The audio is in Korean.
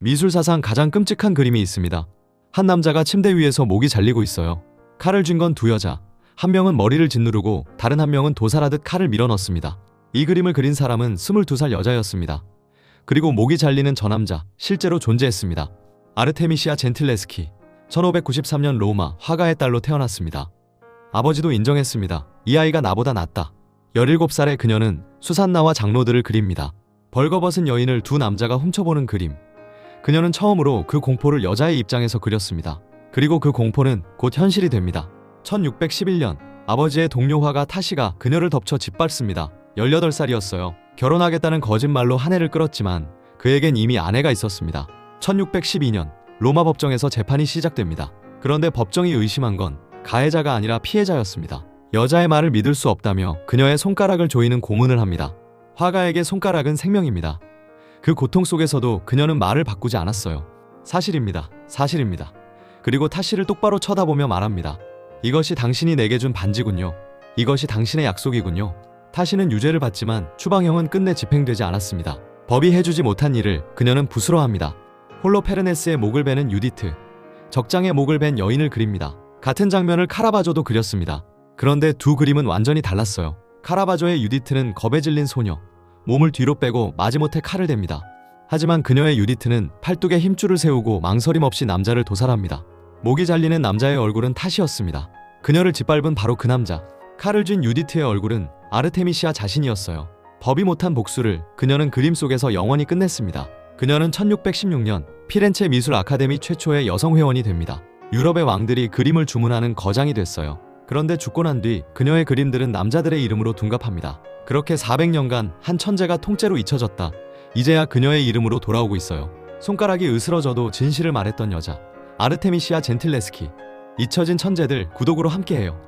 미술사상 가장 끔찍한 그림이 있습니다. 한 남자가 침대 위에서 목이 잘리고 있어요. 칼을 쥔 건 두 여자. 한 명은 머리를 짓누르고 다른 한 명은 도살하듯 칼을 밀어넣습니다. 이 그림을 그린 사람은 22살 여자였습니다. 그리고 목이 잘리는 저 남자, 실제로 존재했습니다. 아르테미시아 젠틀레스키. 1593년 로마 화가의 딸로 태어났습니다. 아버지도 인정했습니다. 이 아이가 나보다 낫다. 17살의 그녀는 수산나와 장로들을 그립니다. 벌거벗은 여인을 두 남자가 훔쳐보는 그림. 그녀는 처음으로 그 공포를 여자의 입장에서 그렸습니다. 그리고 그 공포는 곧 현실이 됩니다. 1611년 아버지의 동료 화가 타시가 그녀를 덮쳐 짓밟습니다. 18살이었어요. 결혼하겠다는 거짓말로 한 해를 끌었지만 그에겐 이미 아내가 있었습니다. 1612년 로마 법정에서 재판이 시작됩니다. 그런데 법정이 의심한 건 가해자가 아니라 피해자였습니다. 여자의 말을 믿을 수 없다며 그녀의 손가락을 조이는 고문을 합니다. 화가에게 손가락은 생명입니다. 그 고통 속에서도 그녀는 말을 바꾸지 않았어요. 사실입니다. 사실입니다. 그리고 타시를 똑바로 쳐다보며 말합니다. 이것이 당신이 내게 준 반지군요. 이것이 당신의 약속이군요. 타시는 유죄를 받지만 추방형은 끝내 집행되지 않았습니다. 법이 해주지 못한 일을 그녀는 부스러워합니다. 홀로페르네스의 목을 베는 유디트, 적장의 목을 벤 여인을 그립니다. 같은 장면을 카라바조도 그렸습니다. 그런데 두 그림은 완전히 달랐어요. 카라바조의 유디트는 겁에 질린 소녀, 몸을 뒤로 빼고 마지못해 칼을 댑니다. 하지만 그녀의 유디트는 팔뚝에 힘줄을 세우고 망설임 없이 남자를 도살합니다. 목이 잘리는 남자의 얼굴은 타시였습니다. 그녀를 짓밟은 바로 그 남자. 칼을 쥔 유디트의 얼굴은 아르테미시아 자신이었어요. 법이 못한 복수를 그녀는 그림 속에서 영원히 끝냈습니다. 그녀는 1616년 피렌체 미술 아카데미 최초의 여성 회원이 됩니다. 유럽의 왕들이 그림을 주문하는 거장이 됐어요. 그런데 죽고 난 뒤 그녀의 그림들은 남자들의 이름으로 둔갑합니다. 그렇게 400년간 한 천재가 통째로 잊혀졌다. 이제야 그녀의 이름으로 돌아오고 있어요. 손가락이 으스러져도 진실을 말했던 여자, 아르테미시아 젠틀레스키. 잊혀진 천재들 구독으로 함께해요.